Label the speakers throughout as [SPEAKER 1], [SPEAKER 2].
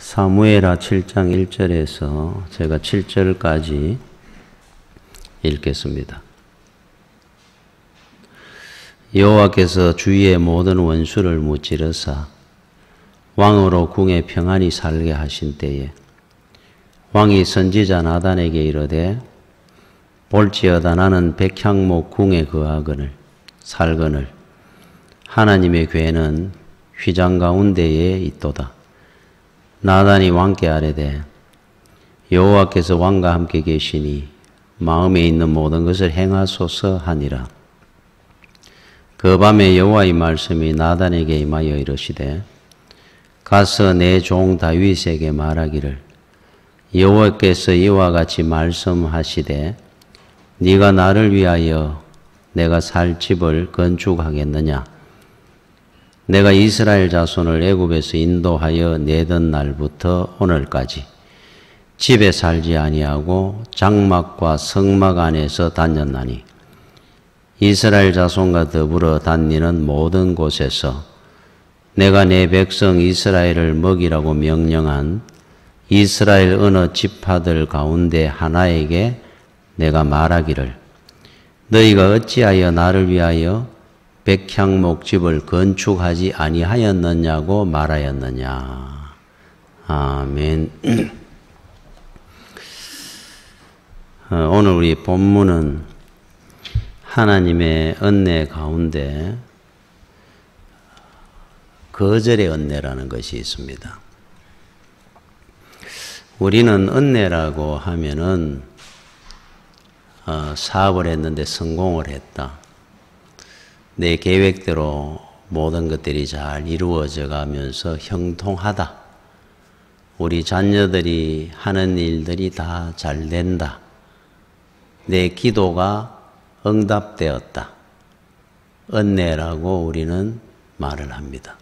[SPEAKER 1] 사무엘하 7장 1절에서 제가 7절까지 읽겠습니다. 여호와께서 주위의 모든 원수를 무찌르사 왕으로 궁에 평안히 살게 하신 때에 왕이 선지자 나단에게 이르되 볼지어다 나는 백향목 궁에 거하거늘 살거늘 하나님의 궤는 휘장 가운데에 있도다. 나단이 왕께 아뢰되 여호와께서 왕과 함께 계시니 마음에 있는 모든 것을 행하소서 하니라. 그 밤에 여호와의 말씀이 나단에게 임하여 이르시되 가서 내 종 다윗에게 말하기를 여호와께서 이와 같이 말씀하시되 네가 나를 위하여 내가 살 집을 건축하겠느냐? 내가 이스라엘 자손을 애굽에서 인도하여 내던 날부터 오늘까지 집에 살지 아니하고 장막과 성막 안에서 다녔나니 이스라엘 자손과 더불어 다니는 모든 곳에서 내가 내 백성 이스라엘을 먹이라고 명령한 이스라엘 어느 지파들 가운데 하나에게 내가 말하기를 너희가 어찌하여 나를 위하여 백향목 집을 건축하지 아니하였느냐고 말하였느냐. 아멘. 오늘 우리 본문은 하나님의 은혜 가운데 거절의 은혜라는 것이 있습니다. 우리는 은혜라고 하면은 사업을 했는데 성공을 했다. 내 계획대로 모든 것들이 잘 이루어져 가면서 형통하다. 우리 자녀들이 하는 일들이 다 잘 된다. 내 기도가 응답되었다. 은혜라고 우리는 말을 합니다.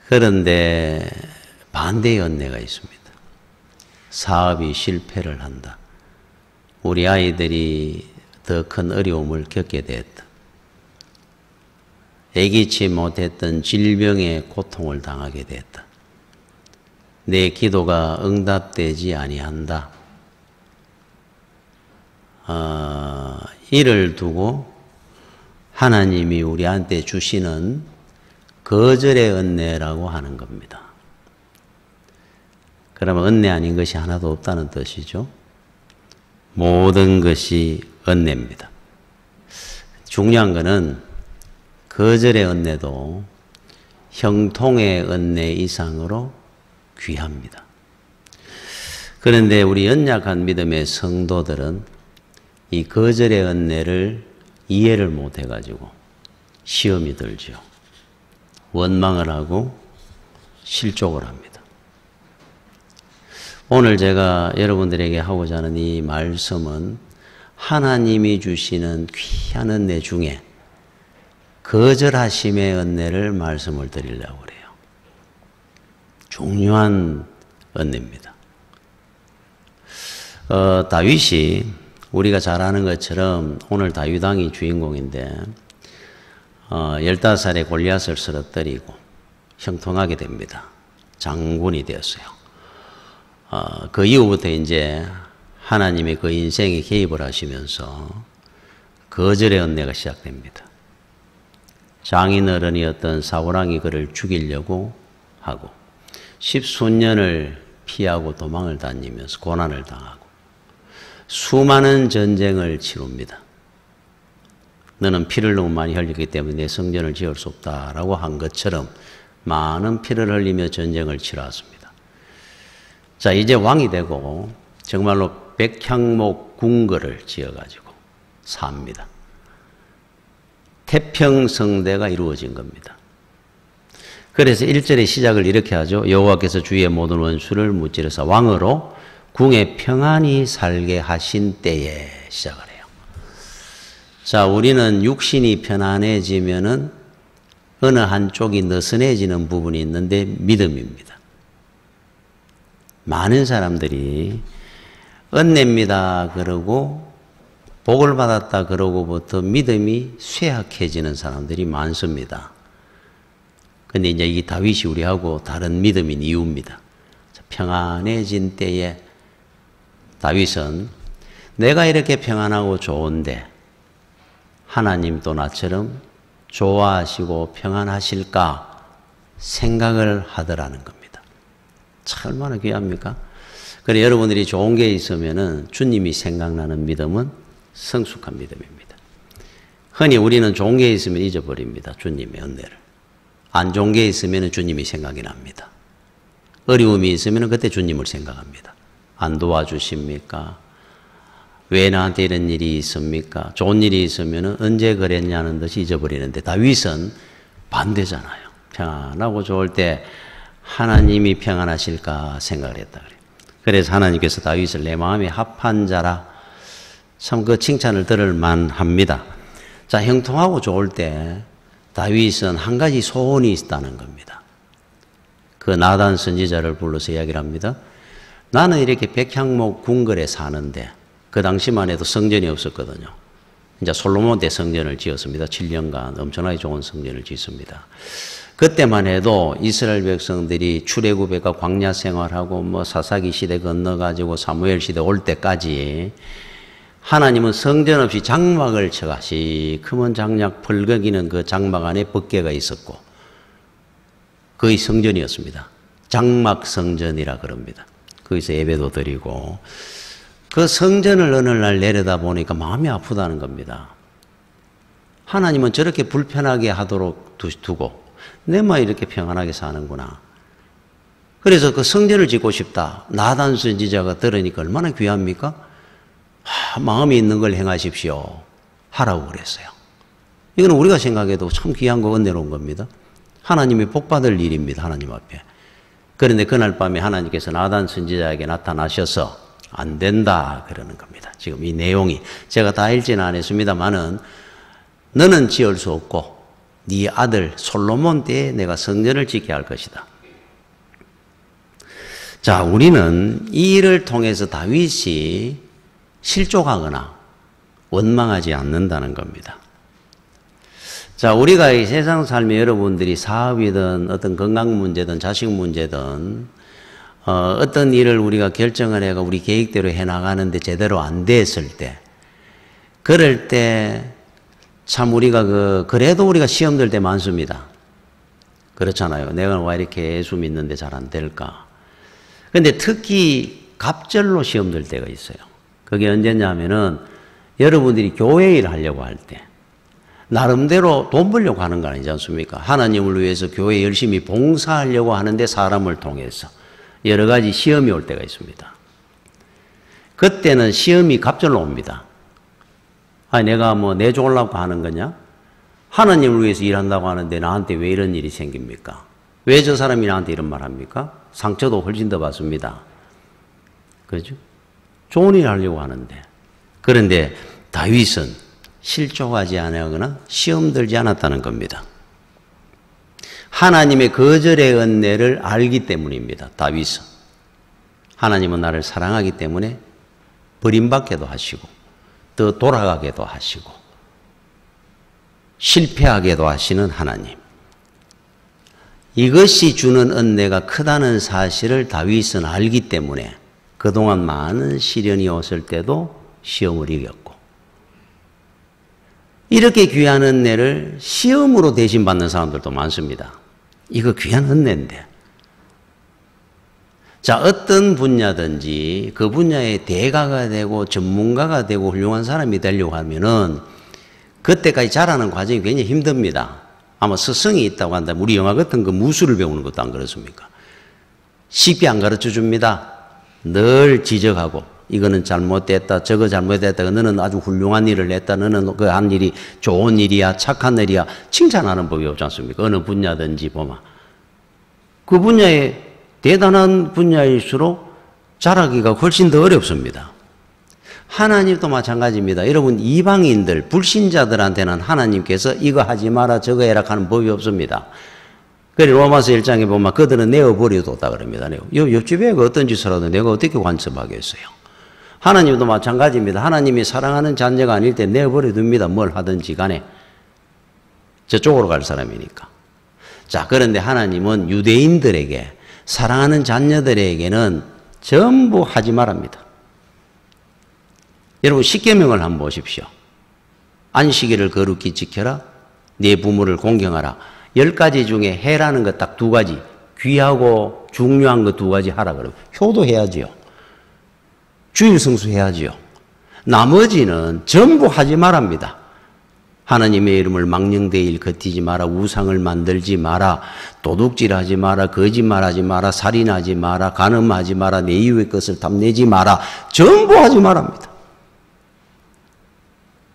[SPEAKER 1] 그런데 반대의 은혜가 있습니다. 사업이 실패를 한다. 우리 아이들이 더 큰 어려움을 겪게 되었다. 예기치 못했던 질병의 고통을 당하게 되었다. 내 기도가 응답되지 아니한다. 이를 두고 하나님이 우리한테 주시는 거절의 은혜라고 하는 겁니다. 그러면 은혜 아닌 것이 하나도 없다는 뜻이죠. 모든 것이 은혜입니다. 중요한 것은 거절의 은혜도 형통의 은혜 이상으로 귀합니다. 그런데 우리 연약한 믿음의 성도들은 이 거절의 은혜를 이해를 못해가지고 시험이 들죠. 원망을 하고 실족을 합니다. 오늘 제가 여러분들에게 하고자 하는 이 말씀은 하나님이 주시는 귀한 은혜 중에 거절하심의 은혜를 말씀을 드리려고 그래요. 중요한 은혜입니다. 다윗이 우리가 잘 아는 것처럼 오늘 다윗 왕이 주인공인데 15살에 골리앗을 쓰러뜨리고 형통하게 됩니다. 장군이 되었어요. 그 이후부터 이제 하나님이 그 인생에 개입을 하시면서 거절의 은혜가 시작됩니다. 장인어른이었던 사울왕이 그를 죽이려고 하고 십수년을 피하고 도망을 다니면서 고난을 당하고 수많은 전쟁을 치룹니다. 너는 피를 너무 많이 흘렸기 때문에 내 성전을 지을 수 없다라고 한 것처럼 많은 피를 흘리며 전쟁을 치러왔습니다. 자, 이제 왕이 되고 정말로 백향목 궁궐을 지어가지고 삽니다. 태평성대가 이루어진 겁니다. 그래서 1절의 시작을 이렇게 하죠. 여호와께서 주위의 모든 원수를 무찌르사 왕으로 궁에 평안히 살게 하신 때에 시작을 해요. 자, 우리는 육신이 편안해지면은 어느 한쪽이 느슨해지는 부분이 있는데 믿음입니다. 많은 사람들이 은혜입니다 그러고 복을 받았다 그러고부터 믿음이 쇠약해지는 사람들이 많습니다. 근데 이제 이 다윗이 우리하고 다른 믿음인 이유입니다. 평안해진 때에 다윗은 내가 이렇게 평안하고 좋은데 하나님도 나처럼 좋아하시고 평안하실까 생각을 하더라는 겁니다. 참 얼마나 귀합니까? 그래 여러분들이 좋은 게 있으면은 주님이 생각나는 믿음은 성숙한 믿음입니다. 흔히 우리는 좋은 게 있으면 잊어버립니다. 주님의 은혜를. 안 좋은 게 있으면 주님이 생각이 납니다. 어려움이 있으면 그때 주님을 생각합니다. 안 도와주십니까? 왜 나한테 이런 일이 있습니까? 좋은 일이 있으면 언제 그랬냐는 듯이 잊어버리는데 다윗은 반대잖아요. 평안하고 좋을 때 하나님이 평안하실까 생각을 했다 그래요. 그래서 하나님께서 다윗을 내 마음에 합한 자라 참 그 칭찬을 들을 만합니다. 자, 형통하고 좋을 때 다윗은 한 가지 소원이 있다는 겁니다. 그 나단 선지자를 불러서 이야기를 합니다. 나는 이렇게 백향목 궁궐에 사는데 그 당시만 해도 성전이 없었거든요. 이제 솔로몬 때 성전을 지었습니다. 7년간 엄청나게 좋은 성전을 짓습니다. 그때만 해도 이스라엘 백성들이 출애굽해가 광야 생활하고 뭐 사사기 시대 건너가지고 사무엘 시대 올 때까지 하나님은 성전 없이 장막을 쳐가 시커먼 장막 펄거기는 그 장막 안에 법궤가 있었고 거의 성전이었습니다. 장막 성전이라 그럽니다. 거기서 예배도 드리고 그 성전을 어느 날 내려다 보니까 마음이 아프다는 겁니다. 하나님은 저렇게 불편하게 하도록 두고 내만 이렇게 평안하게 사는구나. 그래서 그 성전을 짓고 싶다. 나단 선지자가 들으니까 얼마나 귀합니까? 마음이 있는 걸 행하십시오. 하라고 그랬어요. 이거는 우리가 생각해도 참 귀한 거 은혜로운 겁니다. 하나님이 복받을 일입니다. 하나님 앞에. 그런데 그날 밤에 하나님께서 나단 선지자에게 나타나셔서 안 된다 그러는 겁니다. 지금 이 내용이 제가 다 읽지는 않았습니다만은 너는 지을 수 없고 네 아들 솔로몬 때에 내가 성전을 짓게 할 것이다. 자, 우리는 이 일을 통해서 다윗이 실족하거나 원망하지 않는다는 겁니다. 자, 우리가 이 세상 삶에 여러분들이 사업이든 어떤 건강 문제든 자식 문제든 어떤 일을 우리가 결정을 해가 우리 계획대로 해나가는데 제대로 안 됐을 때 그럴 때 참 우리가 그래도 우리가 시험 들 때 많습니다. 그렇잖아요. 내가 왜 이렇게 예수 믿는데 잘 안 될까? 근데 특히 갑절로 시험 들 때가 있어요. 그게 언제냐면은 여러분들이 교회 일 하려고 할 때 나름대로 돈 벌려고 하는 거 아니지 않습니까? 하나님을 위해서 교회 열심히 봉사하려고 하는데 사람을 통해서 여러 가지 시험이 올 때가 있습니다. 그때는 시험이 갑절로 옵니다. 아니, 내가 뭐 내쫓으려고 하는 거냐? 하나님을 위해서 일한다고 하는데 나한테 왜 이런 일이 생깁니까? 왜 저 사람이 나한테 이런 말 합니까? 상처도 훨씬 더 받습니다. 그죠? 좋은 일 하려고 하는데. 그런데 다윗은 실족하지 않거나 시험 들지 않았다는 겁니다. 하나님의 거절의 은혜를 알기 때문입니다. 다윗은. 하나님은 나를 사랑하기 때문에 버림받게도 하시고 더 돌아가게도 하시고 실패하게도 하시는 하나님. 이것이 주는 은혜가 크다는 사실을 다윗은 알기 때문에 그동안 많은 시련이 왔을 때도 시험을 이겼고 이렇게 귀한 은혜를 시험으로 대신받는 사람들도 많습니다. 이거 귀한 은혜인데 자, 어떤 분야든지 그 분야의 대가가 되고 전문가가 되고 훌륭한 사람이 되려고 하면은 그때까지 자라는 과정이 굉장히 힘듭니다. 아마 스승이 있다고 한다면 우리 영화 같은 거 무술을 배우는 것도 안 그렇습니까? 쉽게 안 가르쳐 줍니다. 늘 지적하고 이거는 잘못됐다, 저거 잘못됐다, 너는 아주 훌륭한 일을 했다, 너는 그 한 일이 좋은 일이야, 착한 일이야, 칭찬하는 법이 없지 않습니까? 어느 분야든지 보면. 그 분야에 대단한 분야일수록 잘하기가 훨씬 더 어렵습니다. 하나님도 마찬가지입니다. 여러분 이방인들, 불신자들한테는 하나님께서 이거 하지 마라 저거 해라 하는 법이 없습니다. 그래서 로마서 1장에 보면 그들은 내어버려뒀다 그럽니다. 옆집에 어떤 짓을 하든 내가 어떻게 간섭하겠어요. 하나님도 마찬가지입니다. 하나님이 사랑하는 자녀가 아닐 때 내어버려둡니다. 뭘 하든지 간에 저쪽으로 갈 사람이니까. 자, 그런데 하나님은 유대인들에게, 사랑하는 자녀들에게는 전부 하지 말랍니다. 여러분, 십계명을 한번 보십시오. 안식일을 거룩히 지켜라. 네 부모를 공경하라. 10가지 중에 해라는 것 딱 2가지. 귀하고 중요한 거 2가지 하라 그러고. 효도해야지요. 주일 성수해야지요. 나머지는 전부 하지 말랍니다. 하나님의 이름을 망령되이 걷히지 마라. 우상을 만들지 마라. 도둑질하지 마라. 거짓말하지 마라. 살인하지 마라. 간음하지 마라. 내 이웃의 것을 탐내지 마라. 전부 하지 말랍니다.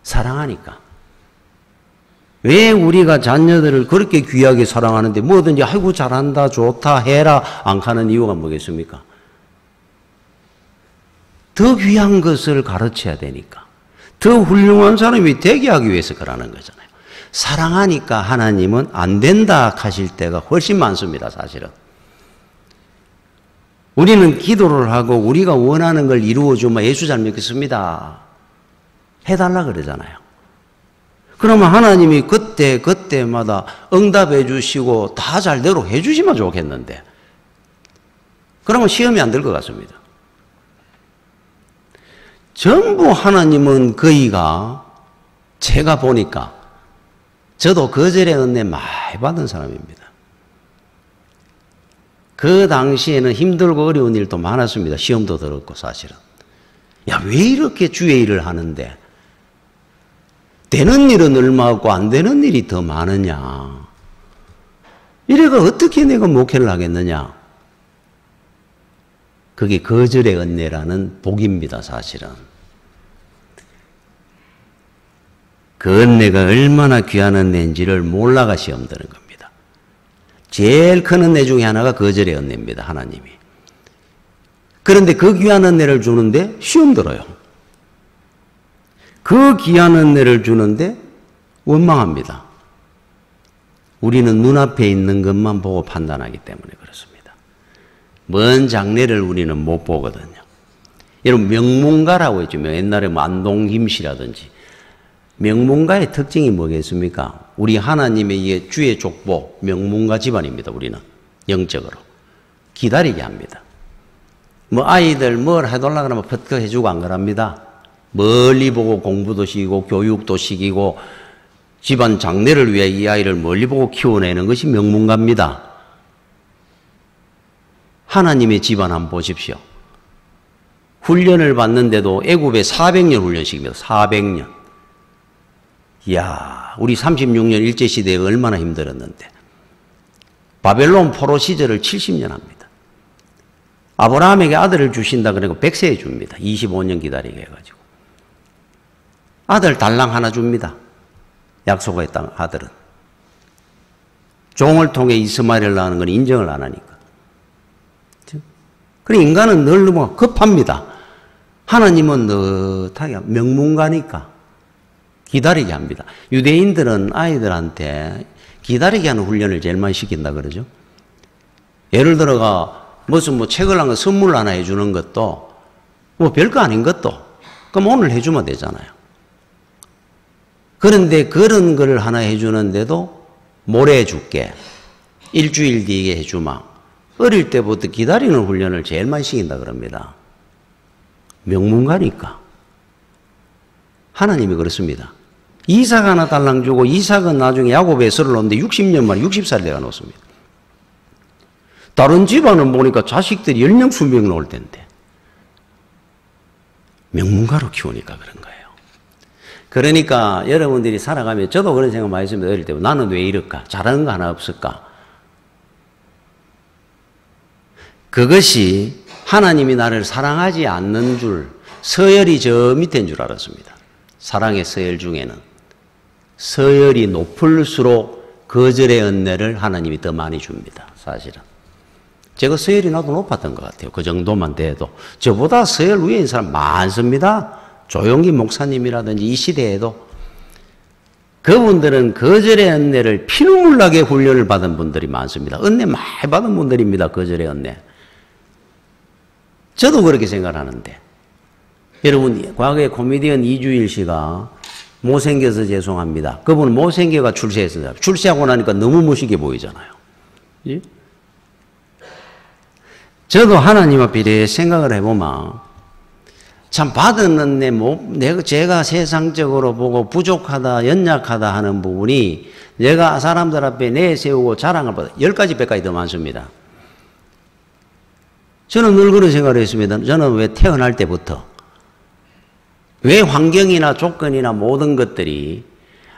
[SPEAKER 1] 사랑하니까. 왜 우리가 자녀들을 그렇게 귀하게 사랑하는데 뭐든지 아이고 잘한다 좋다 해라 안 하는 이유가 뭐겠습니까? 더 귀한 것을 가르쳐야 되니까. 더 훌륭한 사람이 되게 하기 위해서 그러는 거잖아요. 사랑하니까 하나님은 안 된다 하실 때가 훨씬 많습니다. 사실은. 우리는 기도를 하고 우리가 원하는 걸 이루어주면 예수 잘 믿겠습니다 해달라 그러잖아요. 그러면 하나님이 그때마다 응답해 주시고 다 잘대로 해 주시면 좋겠는데 그러면 시험이 안 될 것 같습니다. 전부 하나님은 거의가 제가 보니까 저도 거절의 은혜 많이 받은 사람입니다. 그 당시에는 힘들고 어려운 일도 많았습니다. 시험도 들었고 사실은. 야, 왜 이렇게 주의 일을 하는데 되는 일은 얼마고 안 되는 일이 더 많으냐. 이래가 어떻게 내가 목회를 하겠느냐. 그게 거절의 은혜라는 복입니다. 사실은. 그 은혜가 얼마나 귀한 은혜인지를 몰라가 시험 드는 겁니다. 제일 큰 은혜 중에 하나가 거절의 은혜입니다. 하나님이. 그런데 그 귀한 은혜를 주는데 시험 들어요. 그 귀한 은혜를 주는데 원망합니다. 우리는 눈앞에 있는 것만 보고 판단하기 때문에 그렇습니다. 먼 장래를 우리는 못 보거든요. 여러분 명문가라고 했죠. 옛날에 뭐 안동김 씨라든지. 명문가의 특징이 뭐겠습니까? 우리 하나님의 주의 족보 명문가 집안입니다. 우리는 영적으로. 기다리게 합니다. 뭐 아이들 뭘 해달라 그러면 퍼뜩 해주고 안 그럽니다. 멀리 보고 공부도 시키고 교육도 시키고 집안 장래를 위해 이 아이를 멀리 보고 키워내는 것이 명문가입니다. 하나님의 집안 한번 보십시오. 훈련을 받는데도 애굽에 400년 훈련식입니다. 400년. 이야, 우리 36년 일제시대에 얼마나 힘들었는데. 바벨론 포로 시절을 70년 합니다. 아브라함에게 아들을 주신다 그러고 100세에 줍니다. 25년 기다리게 해가지고. 아들 달랑 하나 줍니다. 약속의 땅 아들은. 종을 통해 이스마엘을 낳는 건 인정을 안 하니까. 그래 인간은 늘 너무 급합니다. 하나님은 느긋하게 명문가니까 기다리게 합니다. 유대인들은 아이들한테 기다리게 하는 훈련을 제일 많이 시킨다 그러죠. 예를 들어가 무슨 뭐 책을 한 거 선물 하나 해주는 것도 뭐 별거 아닌 것도 그럼 오늘 해주면 되잖아요. 그런데 그런 걸 하나 해주는데도 모레 해줄게. 일주일 뒤에 해주마. 어릴 때부터 기다리는 훈련을 제일 많이 시킨다 그럽니다. 명문가니까. 하나님이 그렇습니다. 이삭 하나 달랑 주고 이삭은 나중에 야곱의 설을 놓는데 60년 만에 60살 내가 놓습니다. 다른 집안은 보니까 자식들이 10명, 20명 나올 텐데. 명문가로 키우니까 그런 거예요. 그러니까 여러분들이 살아가면 저도 그런 생각 많이 했습니다. 어릴 때 나는 왜 이럴까? 잘하는 거 하나 없을까? 그것이 하나님이 나를 사랑하지 않는 줄, 서열이 저 밑에인 줄 알았습니다. 사랑의 서열 중에는. 서열이 높을수록 거절의 은혜를 하나님이 더 많이 줍니다. 사실은. 제가 서열이 나도 높았던 것 같아요. 그 정도만 돼도. 저보다 서열 위에 있는 사람 많습니다. 조용기 목사님이라든지 이 시대에도. 그분들은 거절의 은혜를 피눈물 나게 훈련을 받은 분들이 많습니다. 은혜 많이 받은 분들입니다. 거절의 은혜. 저도 그렇게 생각하는데. 여러분, 과거에 코미디언 이주일 씨가 못생겨서 죄송합니다. 그분은 못생겨가 출세했어요. 출세하고 나니까 너무 멋있게 보이잖아요. 예? 저도 하나님 앞에 이렇게 생각을 해보면 참 받은 제가 세상적으로 보고 부족하다, 연약하다 하는 부분이 내가 사람들 앞에 내세우고 자랑을 받아 10가지, 100가지 더 많습니다. 저는 늘 그런 생각을 했습니다. 저는 왜 태어날 때부터 왜 환경이나 조건이나 모든 것들이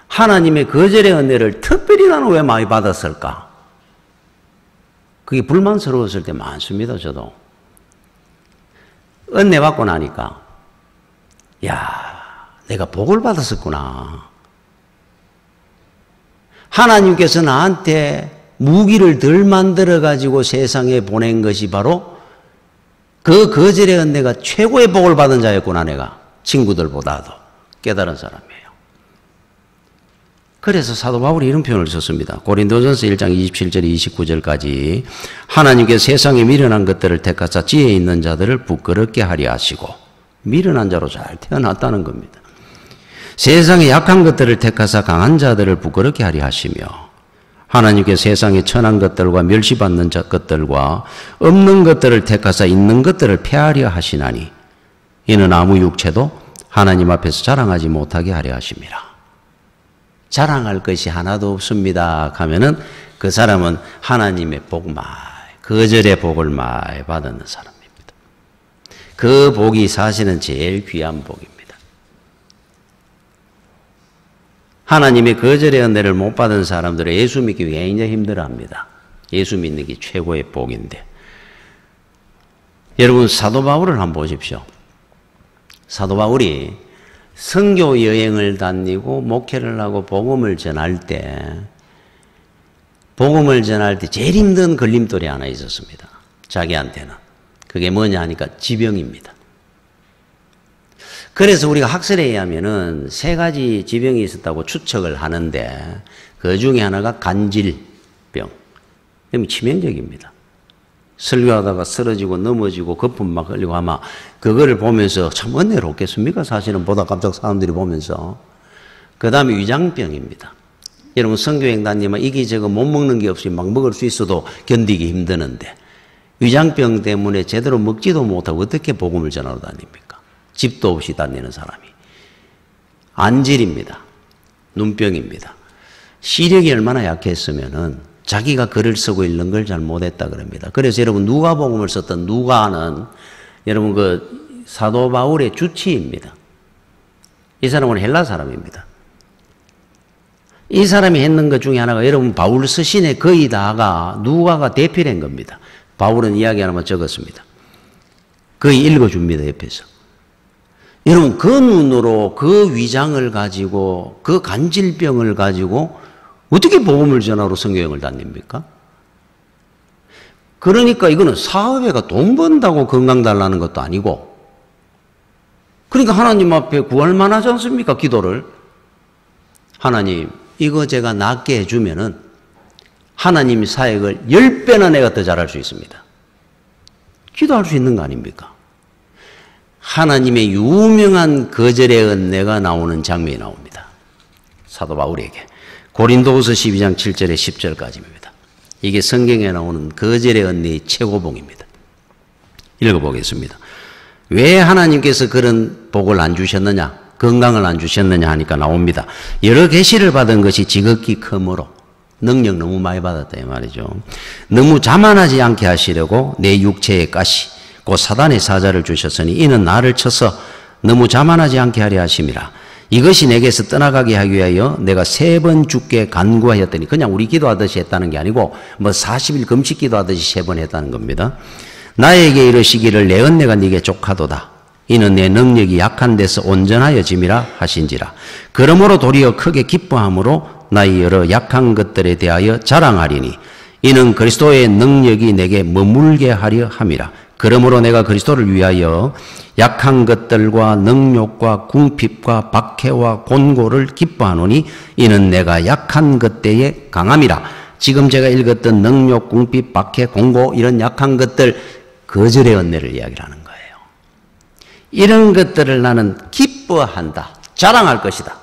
[SPEAKER 1] 하나님의 거절의 은혜를 특별히 나는 왜 많이 받았을까? 그게 불만스러웠을 때 많습니다. 저도. 은혜 받고 나니까 야, 내가 복을 받았었구나. 하나님께서 나한테 무기를 덜 만들어가지고 세상에 보낸 것이 바로 그 거절의 은혜가 최고의 복을 받은 자였구나, 내가. 친구들보다도 깨달은 사람이에요. 그래서 사도 바울이 이런 표현을 썼습니다. 고린도전서 1장 27절 29절까지 하나님께서 세상에 미련한 것들을 택하사 지혜 있는 자들을 부끄럽게 하려 하시고, 미련한 자로 잘 태어났다는 겁니다. 세상에 약한 것들을 택하사 강한 자들을 부끄럽게 하려 하시며, 하나님께서 세상에 천한 것들과 멸시받는 것들과 없는 것들을 택하사 있는 것들을 폐하려 하시나니 이는 아무 육체도 하나님 앞에서 자랑하지 못하게 하려 하심이라. 자랑할 것이 하나도 없습니다 하면은 그 사람은 하나님의 복 많이, 거절의 복을 많이 받는 사람입니다. 그 복이 사실은 제일 귀한 복입니다. 하나님의 거절의 은혜를 못 받은 사람들은 예수 믿기 굉장히 힘들어합니다. 예수 믿는 게 최고의 복인데. 여러분, 사도 바울을 한번 보십시오. 사도 바울이 선교 여행을 다니고 목회를 하고 복음을 전할 때 제일 힘든 걸림돌이 하나 있었습니다. 자기한테는. 그게 뭐냐 하니까 지병입니다. 그래서 우리가 학설에 의하면은 3가지 지병이 있었다고 추측을 하는데 그 중에 하나가 간질병. 치명적입니다. 설교하다가 쓰러지고 넘어지고 거품 막 흘리고 아마 그거를 보면서 참 은혜롭겠습니까? 사실은 보다 깜짝 사람들이 보면서. 그 다음에 위장병입니다. 여러분 선교여행 다니면 이기저기 못 먹는 게 없이 막 먹을 수 있어도 견디기 힘드는데 위장병 때문에 제대로 먹지도 못하고 어떻게 복음을 전하러 다닙니까? 집도 없이 다니는 사람이. 안질입니다. 눈병입니다. 시력이 얼마나 약했으면은 자기가 글을 쓰고 읽는 걸 잘 못했다 그럽니다. 그래서 여러분 누가복음을 썼던 누가는 여러분 그 사도 바울의 주치입니다. 이 사람은 헬라 사람입니다. 이 사람이 했는 것 중에 하나가 여러분 바울 서신의 거의 다가 누가가 대필한 겁니다. 바울은 이야기 하나만 적었습니다. 거의 읽어줍니다. 옆에서. 여러분 그 눈으로 그 위장을 가지고 그 간질병을 가지고 어떻게 복음을 전하러 선교여행을 다닙니까? 그러니까 이거는 사업회가 돈 번다고 건강 달라는 것도 아니고 그러니까 하나님 앞에 구할 만하지 않습니까? 기도를. 하나님 이거 제가 낫게 해주면은 하나님 사역을 10배나 내가 더 잘할 수 있습니다. 기도할 수 있는 거 아닙니까? 하나님의 유명한 거절의 은혜가 나오는 장면이 나옵니다. 사도 바울에게. 고린도후서 12장 7절에 10절까지입니다. 이게 성경에 나오는 거절의 은혜의 최고봉입니다. 읽어보겠습니다. 왜 하나님께서 그런 복을 안 주셨느냐, 건강을 안 주셨느냐 하니까 나옵니다. 여러 계시를 받은 것이 지극히 크므로 능력 너무 많이 받았다 이 말이죠. 너무 자만하지 않게 하시려고 내 육체의 가시 곧 사단의 사자를 주셨으니 이는 나를 쳐서 너무 자만하지 않게 하려 하심이라. 이것이 내게서 떠나가게 하기 위하여 내가 3번 주께 간구하였더니 그냥 우리 기도하듯이 했다는 게 아니고 뭐 40일 금식 기도하듯이 3번 했다는 겁니다. 나에게 이르시기를 내 은혜가 네게 족하도다. 이는 내 능력이 약한 데서 온전하여 짐이라 하신지라. 그러므로 도리어 크게 기뻐함으로 나의 여러 약한 것들에 대하여 자랑하리니 이는 그리스도의 능력이 내게 머물게 하려 함이라. 그러므로 내가 그리스도를 위하여 약한 것들과 능욕과 궁핍과 박해와 곤고를 기뻐하노니 이는 내가 약한 것 때에 강함이라. 지금 제가 읽었던 능욕, 궁핍, 박해, 곤고 이런 약한 것들 거절의 은혜를 이야기하는 거예요. 이런 것들을 나는 기뻐한다. 자랑할 것이다.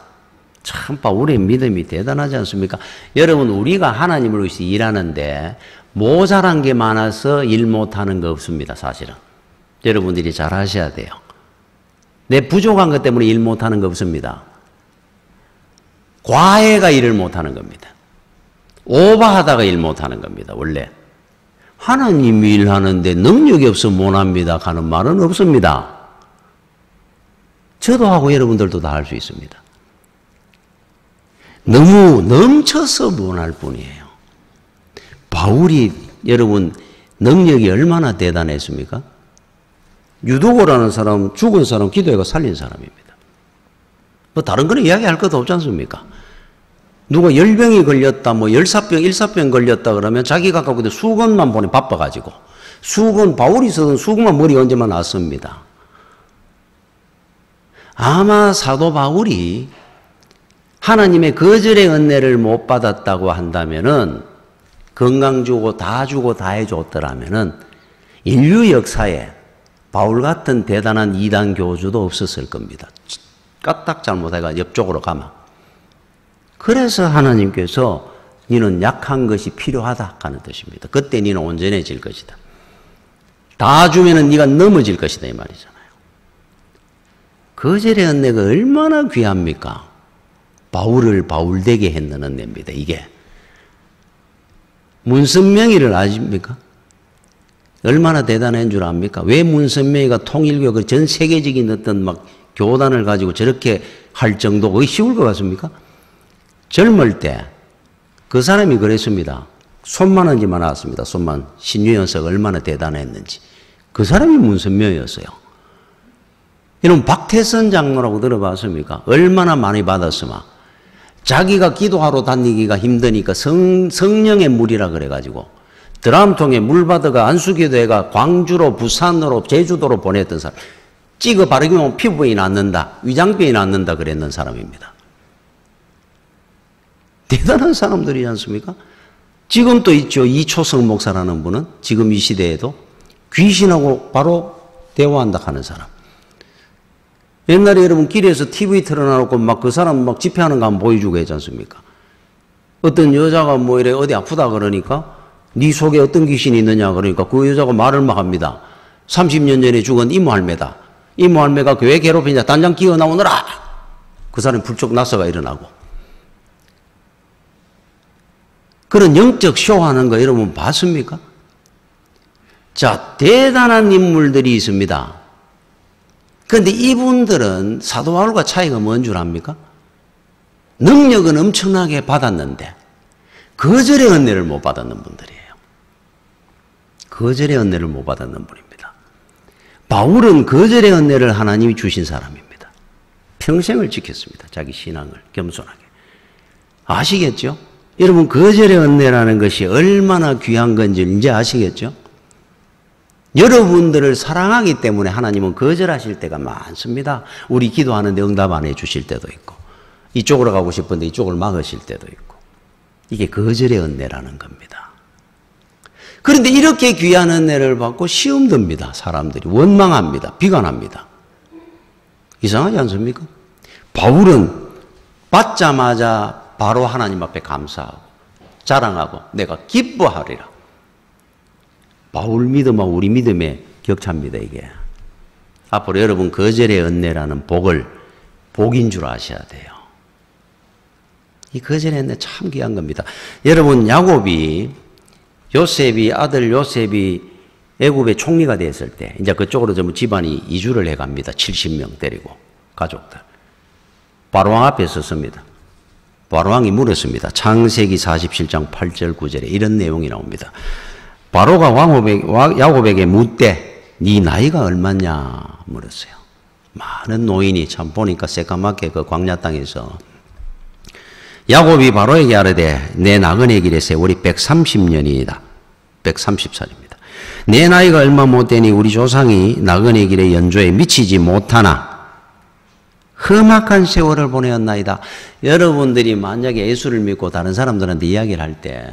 [SPEAKER 1] 참 바울의 믿음이 대단하지 않습니까? 여러분 우리가 하나님을 위해서 일하는데 모자란 게 많아서 일 못하는 거 없습니다, 사실은. 여러분들이 잘 아셔야 돼요. 내 부족한 것 때문에 일 못하는 거 없습니다. 과외가 일을 못하는 겁니다. 오버하다가 일 못하는 겁니다, 원래. 하나님이 일하는데 능력이 없으면 못합니다 하는 말은 없습니다. 저도 하고 여러분들도 다 할 수 있습니다. 너무 넘쳐서 못할 뿐이에요. 바울이 여러분 능력이 얼마나 대단했습니까? 유도고라는 사람, 죽은 사람 기도해가 살린 사람입니다. 뭐 다른 거는 이야기할 것도 없지 않습니까? 누가 열병이 걸렸다, 뭐 열사병, 일사병 걸렸다 그러면 자기가 갖고 있는 수건만 보내 바빠가지고 수건, 바울이 쓰던 수건만 머리 얹으면 낫습니다. 아마 사도 바울이 하나님의 거절의 은혜를 못 받았다고 한다면은 건강 주고 다 해줬더라면은 인류 역사에 바울 같은 대단한 이단 교주도 없었을 겁니다. 까딱 잘못해가 옆쪽으로 가면. 그래서 하나님께서 너는 약한 것이 필요하다 하는 뜻입니다. 그때 너는 온전해질 것이다. 다 주면은 네가 넘어질 것이다 이 말이잖아요. 거절의 은혜가 얼마나 귀합니까? 바울을 바울되게 했는 은혜입니다. 이게. 문선명이를 아십니까? 얼마나 대단한 줄 압니까? 왜 문선명이가 통일교 전 세계적인 어떤 막 교단을 가지고 저렇게 할 정도 거의 쉬울 것 같습니까? 젊을 때 그 사람이 그랬습니다. 손만 얹지만 나왔습니다. 손만. 신유연서가 얼마나 대단했는지. 그 사람이 문선명이었어요. 이런 박태선 장로라고 들어봤습니까? 얼마나 많이 받았으면 자기가 기도하러 다니기가 힘드니까 성령의 물이라 그래가지고 드럼통에 물 받아가 안수기도회가 광주로 부산으로 제주도로 보냈던 사람. 찍어 바르기면 피부병이 낫는다. 위장병이 낫는다 그랬는 사람입니다. 대단한 사람들이지 않습니까? 지금 또 있죠. 이초성 목사라는 분은 지금 이 시대에도 귀신하고 바로 대화한다 하는 사람. 옛날에 여러분 길에서 TV 틀어놔놓고 막 그 사람 막 집회하는 거 한번 보여주고 했지 않습니까? 어떤 여자가 뭐 이래 어디 아프다 그러니까 네 속에 어떤 귀신이 있느냐 그러니까 그 여자가 말을 막 합니다. 30년 전에 죽은 이모 할매다. 이모 할매가 교회 괴롭히냐 단장 기어 나오느라 그 사람이 불쩍 나서가 일어나고 그런 영적 쇼하는 거 여러분 봤습니까? 자, 대단한 인물들이 있습니다. 그런데 이분들은 사도 바울과 차이가 뭔 줄 압니까? 능력은 엄청나게 받았는데 거절의 은혜를 못 받았는 분들이에요. 거절의 은혜를 못 받았는 분입니다. 바울은 거절의 은혜를 하나님이 주신 사람입니다. 평생을 지켰습니다. 자기 신앙을 겸손하게. 아시겠죠? 여러분 거절의 은혜라는 것이 얼마나 귀한 건지 이제 아시겠죠? 여러분들을 사랑하기 때문에 하나님은 거절하실 때가 많습니다. 우리 기도하는데 응답 안 해주실 때도 있고 이쪽으로 가고 싶은데 이쪽을 막으실 때도 있고 이게 거절의 은혜라는 겁니다. 그런데 이렇게 귀한 은혜를 받고 시험 듭니다. 사람들이 원망합니다. 비관합니다. 이상하지 않습니까? 바울은 받자마자 바로 하나님 앞에 감사하고 자랑하고 내가 기뻐하리라. 바울 믿음하고 우리 믿음의 격차입니다. 이게. 앞으로 여러분 거절의 은혜라는 복인 줄 아셔야 돼요. 이 거절의 은혜 참 귀한 겁니다. 여러분 아들 요셉이 애굽의 총리가 됐을 때 이제 그쪽으로 전부 집안이 이주를 해갑니다. 70명 데리고 가족들. 바로왕 앞에 섰습니다. 바로왕이 물었습니다. 창세기 47장 8절 9절에 이런 내용이 나옵니다. 바로가 야곱에게 묻되 네 나이가 얼마냐 물었어요. 많은 노인이 참 보니까 새까맣게 그 광야 땅에서 야곱이 바로에게 아뢰되 내 나그네 길의 세월이 130년이다. 130살입니다. 내 나이가 얼마 못되니 우리 조상이 나그네 길의 연조에 미치지 못하나 험악한 세월을 보내었나이다. 여러분들이 만약에 예수를 믿고 다른 사람들한테 이야기를 할 때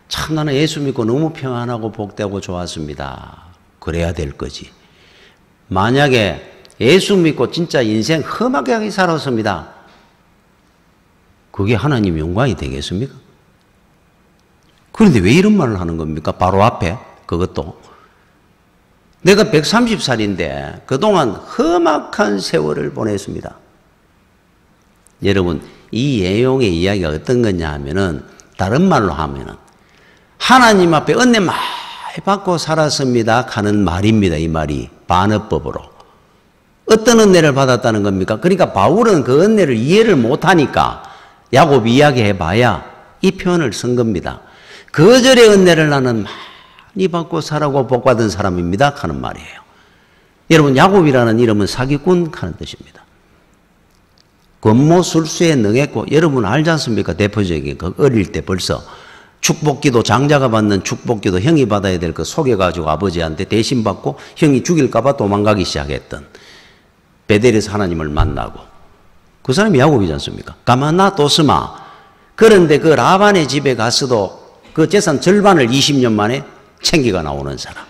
[SPEAKER 1] 참 나는 예수 믿고 너무 평안하고 복되고 좋았습니다. 그래야 될 거지. 만약에 예수 믿고 진짜 인생 험하게 살았습니다. 그게 하나님 영광이 되겠습니까? 그런데 왜 이런 말을 하는 겁니까? 바로 앞에 그것도. 내가 130살인데 그동안 험악한 세월을 보냈습니다. 여러분, 이 내용의 이야기가 어떤 거냐 하면은, 다른 말로 하면은, 하나님 앞에 은혜 많이 받고 살았습니다 하는 말입니다. 이 말이 반어법으로. 어떤 은혜를 받았다는 겁니까? 그러니까 바울은 그 은혜를 이해를 못하니까 야곱이 이야기해봐야 이 표현을 쓴 겁니다. 거절의 은혜를 나는 많이 받고 살아고 복받은 사람입니다 하는 말이에요. 여러분, 야곱이라는 이름은 사기꾼 하는 뜻입니다. 권모술수에 능했고, 여러분 알지 않습니까? 대표적인 그 어릴 때 벌써 축복기도, 장자가 받는 축복기도 형이 받아야 될 거 속여가지고 아버지한테 대신 받고 형이 죽일까봐 도망가기 시작했던 베델에서 하나님을 만나고, 그 사람이 야곱이지 않습니까? 가만 놔뒀으마. 그런데 그 라반의 집에 가서도 그 재산 절반을 20년 만에 챙기가 나오는 사람.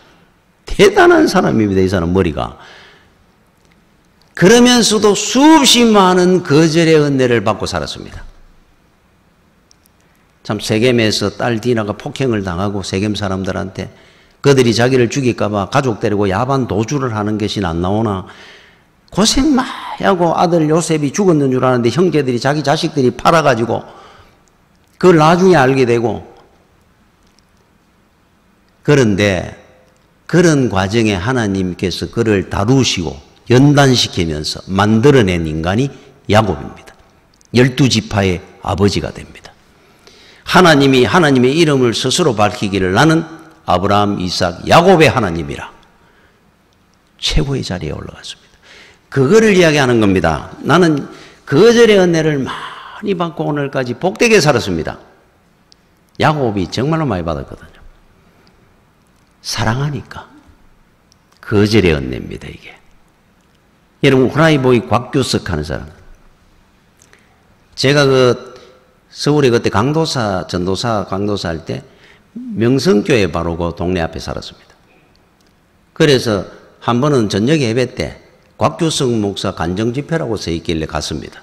[SPEAKER 1] 대단한 사람입니다. 이 사람 머리가. 그러면서도 수없이 많은 거절의 은혜를 받고 살았습니다. 참, 세겜에서 딸 디나가 폭행을 당하고 세겜 사람들한테 그들이 자기를 죽일까봐 가족 데리고 야반 도주를 하는 것이 안 나오나, 고생 많이 하고 아들 요셉이 죽었는 줄 아는데 형제들이 자기 자식들이 팔아가지고 그걸 나중에 알게 되고, 그런데 그런 과정에 하나님께서 그를 다루시고 연단시키면서 만들어낸 인간이 야곱입니다. 12지파의 아버지가 됩니다. 하나님이 하나님의 이름을 스스로 밝히기를 나는 아브라함, 이삭, 야곱의 하나님이라 최고의 자리에 올라갔습니다. 그거를 이야기하는 겁니다. 나는 거절의 은혜를 많이 받고 오늘까지 복되게 살았습니다. 야곱이 정말로 많이 받았거든요. 사랑하니까. 거절의 은혜입니다, 이게. 여러분, 후라이보이 곽규석 하는 사람. 제가 서울에 그때 전도사 강도사 할 때 명성교회 바로 그 동네 앞에 살았습니다. 그래서 한 번은 저녁 예배 때 곽규석 목사 간정집회라고 써 있길래 갔습니다.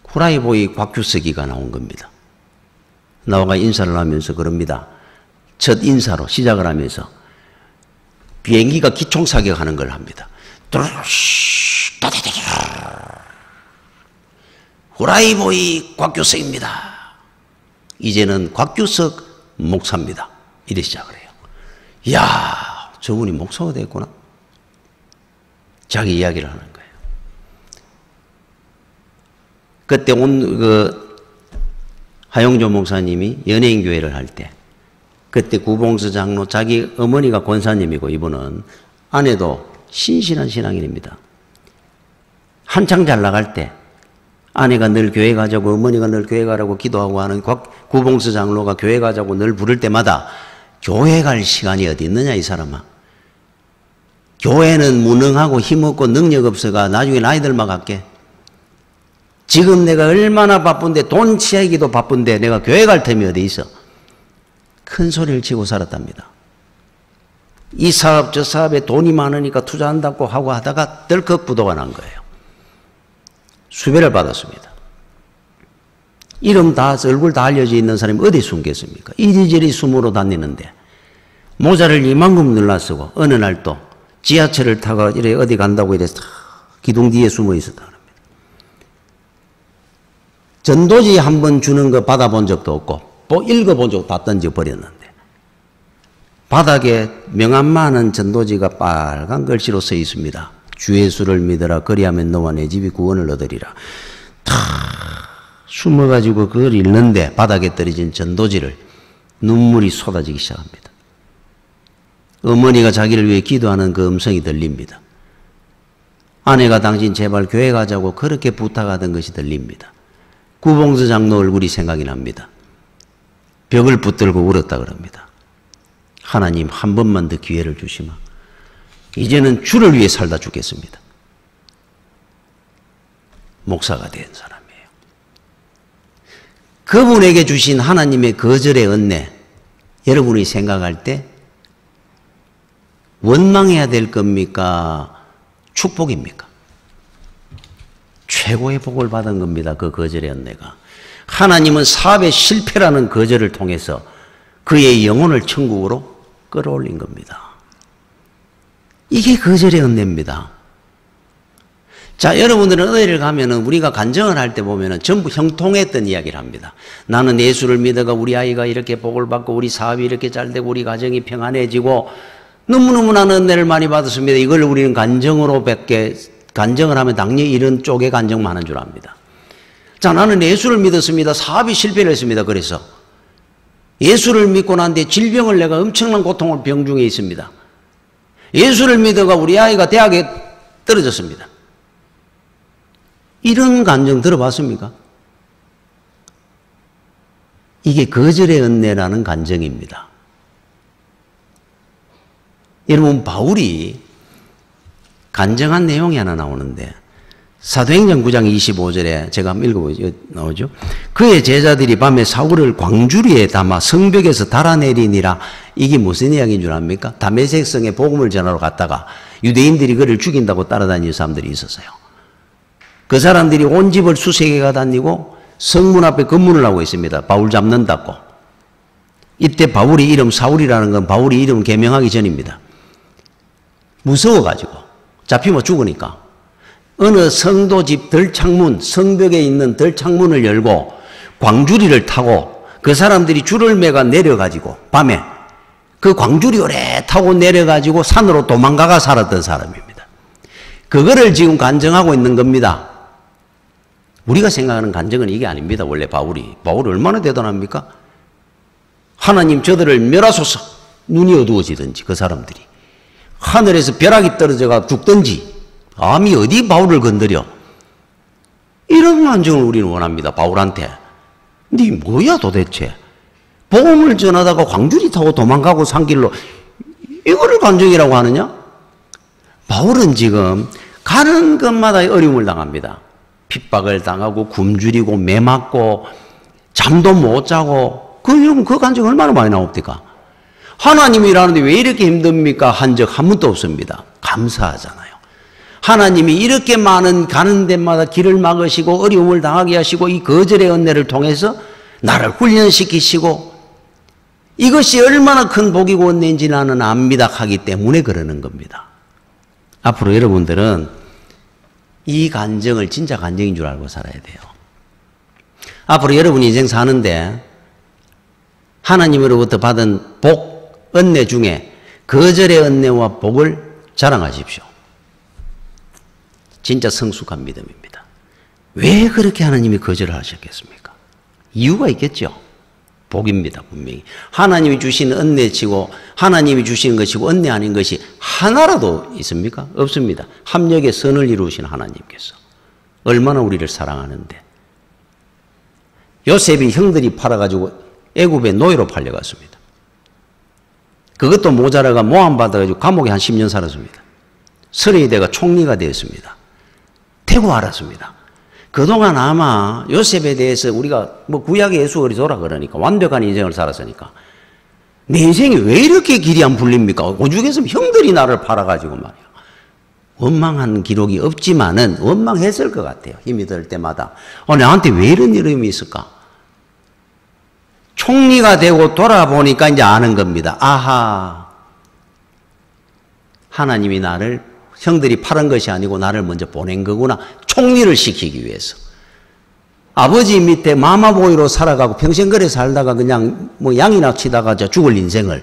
[SPEAKER 1] 후라이보이 곽규석이가 나온 겁니다. 나와가 인사를 하면서 그럽니다. 첫 인사로 시작을 하면서 비행기가 기총사격하는 걸 합니다. 후라이보이 곽규석입니다. 이제는 곽규석 목사입니다. 이래 시작을 해요. 이야, 저분이 목사가 됐구나. 자기 이야기를 하는 거예요. 그때 하용조 목사님이 연예인 교회를 할 때, 그때 구봉수 장로, 자기 어머니가 권사님이고 이분은 아내도 신실한 신앙인입니다. 한창 잘 나갈 때 아내가 늘 교회 가자고, 어머니가 늘 교회 가라고 기도하고 하는 구봉수 장로가 교회 가자고 늘 부를 때마다 교회 갈 시간이 어디 있느냐 이 사람아. 교회는 무능하고 힘없고 능력 없어가 나중에 나이 들만 갈게. 지금 내가 얼마나 바쁜데, 돈 취하기도 바쁜데 내가 교회 갈 틈이 어디 있어. 큰 소리를 치고 살았답니다. 이 사업 저 사업에 돈이 많으니까 투자한다고 하고 하다가 덜컥 부도가 난 거예요. 수배를 받았습니다. 이름 다, 얼굴 다 알려져 있는 사람이 어디 숨겠습니까? 이리저리 숨으로 다니는데 모자를 이만큼 눌러쓰고 어느 날 또 지하철을 타고 이래 어디 간다고 이래서 기둥 뒤에 숨어 있었다 합니다. 전도지 한 번 주는 거 받아본 적도 없고 읽어본 적도 다 던져버렸는데, 바닥에 명함 많은 전도지가 빨간 글씨로 써 있습니다. 주 예수를 믿어라. 그리하면 너와 내 집이 구원을 얻으리라. 다 숨어가지고 그걸 읽는데 바닥에 떨어진 전도지를 눈물이 쏟아지기 시작합니다. 어머니가 자기를 위해 기도하는 그 음성이 들립니다. 아내가 당신 제발 교회 가자고 그렇게 부탁하던 것이 들립니다. 구봉수 장로 얼굴이 생각이 납니다. 벽을 붙들고 울었다 그럽니다. 하나님, 한 번만 더 기회를 주시마. 이제는 주를 위해 살다 죽겠습니다. 목사가 된 사람이에요. 그분에게 주신 하나님의 거절의 은혜, 여러분이 생각할 때 원망해야 될 겁니까? 축복입니까? 최고의 복을 받은 겁니다. 그 거절의 은혜가. 하나님은 사업의 실패라는 거절을 통해서 그의 영혼을 천국으로 끌어올린 겁니다. 이게 거절의 은혜입니다. 자, 여러분들은 은혜를 가면은 우리가 간증을 할 때 보면은 전부 형통했던 이야기를 합니다. 나는 예수를 믿어가 우리 아이가 이렇게 복을 받고 우리 사업이 이렇게 잘 되고 우리 가정이 평안해지고 너무너무 나는 은혜를 많이 받았습니다. 이걸 우리는 간증으로 간증을 하면 당연히 이런 쪽에 간증만 하는 줄 압니다. 자, 나는 예수를 믿었습니다. 사업이 실패를 했습니다. 그래서 예수를 믿고 난 뒤에 질병을 내가 엄청난 고통을 병중에 있습니다. 예수를 믿어가 우리 아이가 대학에 떨어졌습니다. 이런 간증 들어봤습니까? 이게 거절의 은혜라는 간증입니다. 여러분, 바울이 간증한 내용이 하나 나오는데 사도행전 9장 25절에 제가 한번 읽어보죠. 나오죠. 그의 제자들이 밤에 사울을 광주리에 담아 성벽에서 달아내리니라. 이게 무슨 이야기인 줄 압니까? 다메섹 성에 복음을 전하러 갔다가 유대인들이 그를 죽인다고 따라다니는 사람들이 있었어요. 그 사람들이 온 집을 수색해가 다니고 성문 앞에 검문을 하고 있습니다. 바울 잡는다고. 이때 바울이 이름 사울이라는 건 바울이 이름 개명하기 전입니다. 무서워가지고 잡히면 죽으니까 어느 성도 집 덜창문, 성벽에 있는 덜창문을 열고 광주리를 타고 그 사람들이 줄을 매가 내려가지고 밤에 그 광주리 오래 타고 내려가지고 산으로 도망가가 살았던 사람입니다. 그거를 지금 간증하고 있는 겁니다. 우리가 생각하는 간증은 이게 아닙니다. 원래 바울이 얼마나 대단합니까? 하나님 저들을 멸하소서. 눈이 어두워지든지 그 사람들이 하늘에서 벼락이 떨어져가 죽든지 감히 어디 바울을 건드려. 이런 간증을 우리는 원합니다. 바울한테. 네 뭐야 도대체. 복음을 전하다가 광주리 타고 도망가고 산길로 이거를 간증이라고 하느냐? 바울은 지금 가는 것마다 어려움을 당합니다. 핍박을 당하고 굶주리고 매 맞고 잠도 못 자고 여러분 그 간증 얼마나 많이 나옵니까? 하나님이 일하는데 왜 이렇게 힘듭니까? 한 적 한 번도 없습니다. 감사하잖아요. 하나님이 이렇게 많은 가는 데마다 길을 막으시고 어려움을 당하게 하시고 이 거절의 은혜를 통해서 나를 훈련시키시고 이것이 얼마나 큰 복이고 은혜인지 나는 압니다 하기 때문에 그러는 겁니다. 앞으로 여러분들은 이 간증을 진짜 간증인 줄 알고 살아야 돼요. 앞으로 여러분 인생 사는데 하나님으로부터 받은 복, 은혜 중에 거절의 은혜와 복을 자랑하십시오. 진짜 성숙한 믿음입니다. 왜 그렇게 하나님이 거절을 하셨겠습니까? 이유가 있겠죠. 복입니다. 분명히. 하나님이 주신 은혜치고 하나님이 주신 것이고 은혜 아닌 것이 하나라도 있습니까? 없습니다. 합력의 선을 이루신 하나님께서 얼마나 우리를 사랑하는데 요셉이 형들이 팔아가지고 애굽의 노예로 팔려갔습니다. 그것도 모자라가 모함 받아가지고 감옥에 한 10년 살았습니다. 서른이 돼가 총리가 되었습니다. 되고 알았습니다. 그동안 아마 요셉에 대해서 우리가 구약의 예수 그리스도라 그러니까 완벽한 인생을 살았으니까 내 인생이 왜 이렇게 길이 안 풀립니까? 오죽해서 형들이 나를 팔아가지고 말이야. 원망한 기록이 없지만은 원망했을 것 같아요. 힘이 들 때마다. 나한테 왜 이런 이름이 있을까? 총리가 되고 돌아보니까 이제 아는 겁니다. 아하. 하나님이 나를 형들이 팔은 것이 아니고 나를 먼저 보낸 거구나. 총리를 시키기 위해서. 아버지 밑에 마마보이로 살아가고 평생 그래 살다가 그냥 양이나 치다가 죽을 인생을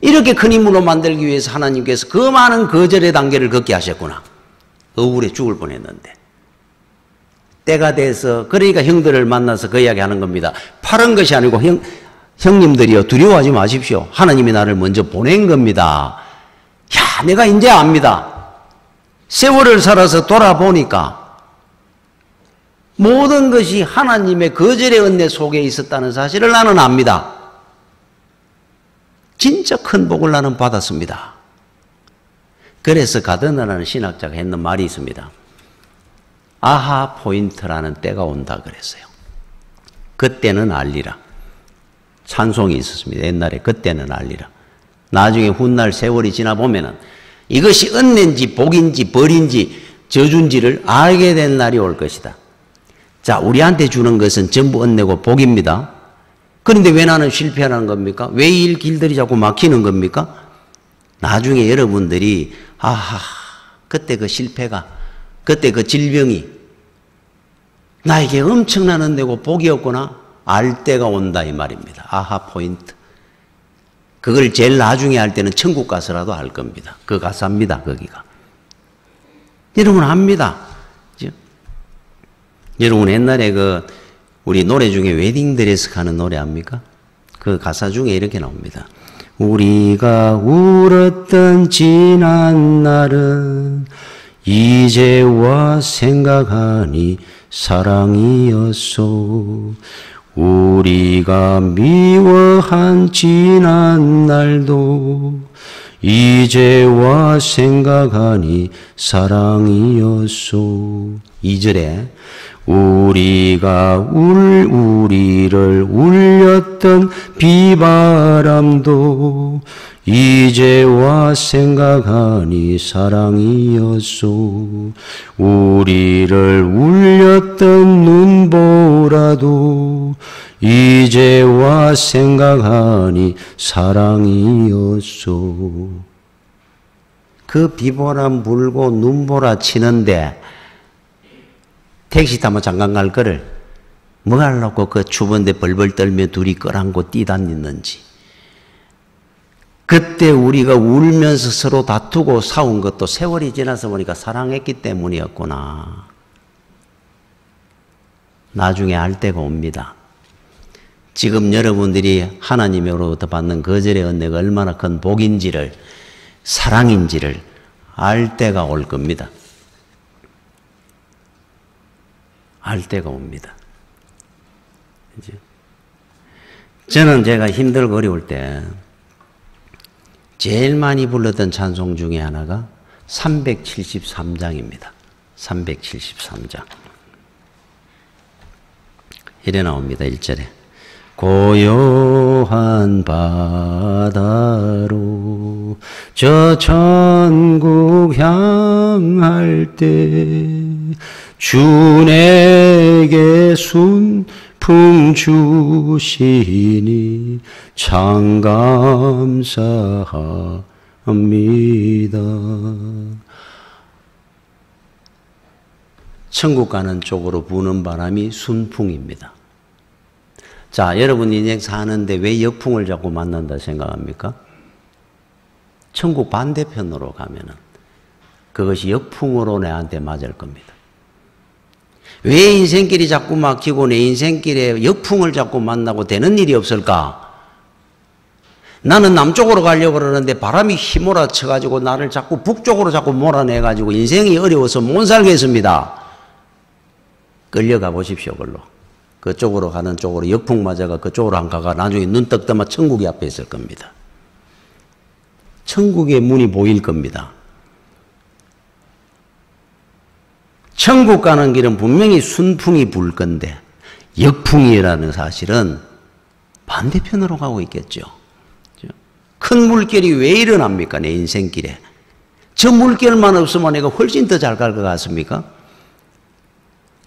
[SPEAKER 1] 이렇게 큰 인물로 만들기 위해서 하나님께서 그 많은 거절의 단계를 걷게 하셨구나. 억울해 죽을 뻔했는데. 때가 돼서 그러니까 형들을 만나서 그 이야기 하는 겁니다. 팔은 것이 아니고 형님들이요 두려워하지 마십시오. 하나님이 나를 먼저 보낸 겁니다. 야, 내가 이제 압니다. 세월을 살아서 돌아보니까 모든 것이 하나님의 거절의 은혜 속에 있었다는 사실을 나는 압니다. 진짜 큰 복을 나는 받았습니다. 그래서 가드너라는 신학자가 했는 말이 있습니다. 아하 포인트라는 때가 온다 그랬어요. 그때는 알리라. 찬송이 있었습니다. 옛날에 그때는 알리라. 나중에 훗날 세월이 지나 보면은 이것이 은혜인지 복인지 벌인지 저주인지를 알게 된 날이 올 것이다. 자, 우리한테 주는 것은 전부 은혜고 복입니다. 그런데 왜 나는 실패하는 겁니까? 왜 이 길들이 자꾸 막히는 겁니까? 나중에 여러분들이 아하, 그때 그 실패가, 그때 그 질병이 나에게 엄청난 은혜고 복이었구나 알 때가 온다 이 말입니다. 아하 포인트. 그걸 제일 나중에 할 때는 천국 가서라도 알 겁니다. 그 가사입니다. 거기가. 여러분 압니다. 그죠? 여러분 옛날에 그 우리 노래 중에 웨딩드레스 가는 노래 압니까? 그 가사 중에 이렇게 나옵니다. 우리가 울었던 지난 날은 이제와 생각하니 사랑이었소. 우리가 미워한 지난 날도 이제와 생각하니 사랑이었소. 2절에 우리가 우리를 울렸던 비바람도 이제와 생각하니 사랑이었소. 우리를 울렸던 눈보라도 이제와 생각하니 사랑이었소. 그 비바람 불고 눈보라 치는데 택시 타면 잠깐 갈 거를 뭐 하려고 그 추운데 벌벌 떨며 둘이 끌안고 뛰다녔는지. 그때 우리가 울면서 서로 다투고 싸운 것도 세월이 지나서 보니까 사랑했기 때문이었구나. 나중에 알 때가 옵니다. 지금 여러분들이 하나님으로부터 받는 거절의 은혜가 얼마나 큰 복인지를, 사랑인지를 알 때가 올 겁니다. 알 때가 옵니다. 그죠? 저는 제가 힘들고 어려울 때 제일 많이 불렀던 찬송 중에 하나가 373장입니다. 373장. 이래 나옵니다. 1절에. 고요한 바다로 저 천국 향할 때 주 내게 순풍 주시니 참 감사합니다. 천국 가는 쪽으로 부는 바람이 순풍입니다. 자, 여러분 인생 사는데 왜 역풍을 자꾸 만난다 생각합니까? 천국 반대편으로 가면은 그것이 역풍으로 내한테 맞을 겁니다. 왜 인생길이 자꾸 막히고 내 인생길에 역풍을 자꾸 만나고 되는 일이 없을까? 나는 남쪽으로 가려고 그러는데 바람이 휘몰아 쳐가지고 나를 자꾸 북쪽으로 자꾸 몰아내가지고 인생이 어려워서 못 살겠습니다. 끌려가 보십시오, 그걸로. 그쪽으로 가는 쪽으로 역풍 맞아가 그쪽으로 안 가가 나중에 눈 떡 뜨면 천국이 앞에 있을 겁니다. 천국의 문이 보일 겁니다. 천국 가는 길은 분명히 순풍이 불 건데 역풍이라는 사실은 반대편으로 가고 있겠죠. 큰 물결이 왜 일어납니까? 내 인생길에. 저 물결만 없으면 내가 훨씬 더 잘 갈 것 같습니까?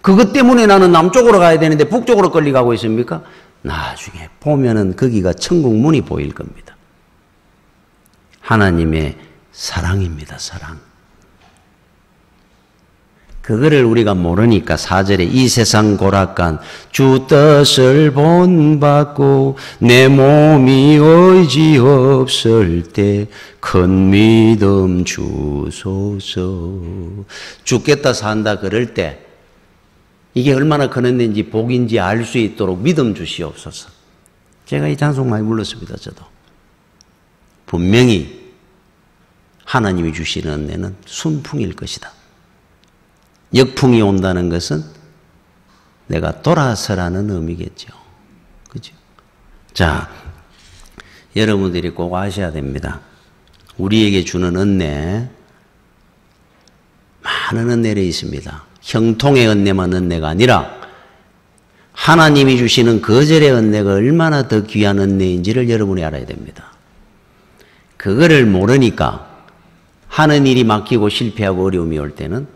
[SPEAKER 1] 그것 때문에 나는 남쪽으로 가야 되는데 북쪽으로 끌려가고 있습니까? 나중에 보면은 거기가 천국 문이 보일 겁니다. 하나님의 사랑입니다. 사랑. 그거를 우리가 모르니까 4절에 이 세상 고락간 주 뜻을 본받고 내 몸이 의지 없을 때 큰 믿음 주소서. 죽겠다 산다 그럴 때 이게 얼마나 큰 은혜인지 복인지 알 수 있도록 믿음 주시옵소서. 제가 이 찬송 많이 불렀습니다. 저도. 분명히 하나님이 주시는 은혜는 순풍일 것이다. 역풍이 온다는 것은 내가 돌아서라는 의미겠죠. 그죠? 자, 여러분들이 꼭 아셔야 됩니다. 우리에게 주는 은혜, 많은 은혜가 있습니다. 형통의 은혜만 은혜가 아니라 하나님이 주시는 거절의 은혜가 얼마나 더 귀한 은혜인지를 여러분이 알아야 됩니다. 그거를 모르니까 하는 일이 막히고 실패하고 어려움이 올 때는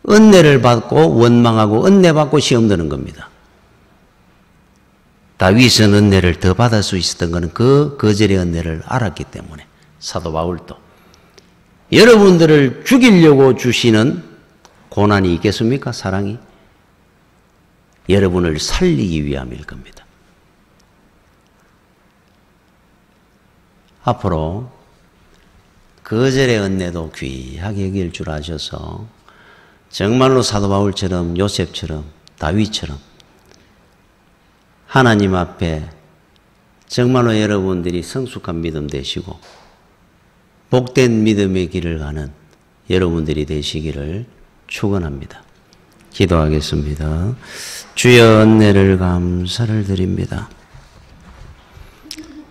[SPEAKER 1] 은혜를 받고 원망하고 은혜 받고 시험 드는 겁니다. 다윗은 은혜를 더 받을 수 있었던 것은 그 거절의 은혜를 알았기 때문에 사도 바울도 여러분들을 죽이려고 주시는 고난이 있겠습니까? 사랑이? 여러분을 살리기 위함일 겁니다. 앞으로 거절의 은혜도 귀하게 여길 줄 아셔서 정말로 사도 바울처럼 요셉처럼 다윗처럼 하나님 앞에 정말로 여러분들이 성숙한 믿음 되시고 복된 믿음의 길을 가는 여러분들이 되시기를 축원합니다. 기도하겠습니다. 주여 은혜를 감사를 드립니다.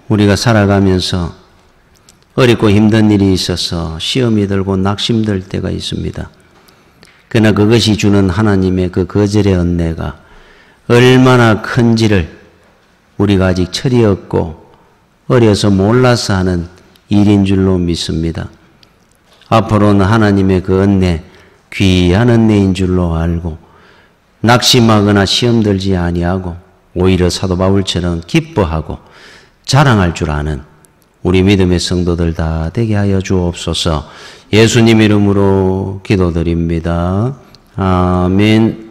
[SPEAKER 1] 우리가 살아가면서 어렵고 힘든 일이 있어서 시험이 들고 낙심될 때가 있습니다. 그러나 그것이 주는 하나님의 그 거절의 은혜가 얼마나 큰지를 우리가 아직 철이 없고 어려서 몰라서 하는 일인 줄로 믿습니다. 앞으로는 하나님의 그 은혜, 귀한 은혜인 줄로 알고 낙심하거나 시험 들지 아니하고 오히려 사도 바울처럼 기뻐하고 자랑할 줄 아는 우리 믿음의 성도들 다 되게 하여 주옵소서. 예수님 이름으로 기도드립니다. 아멘.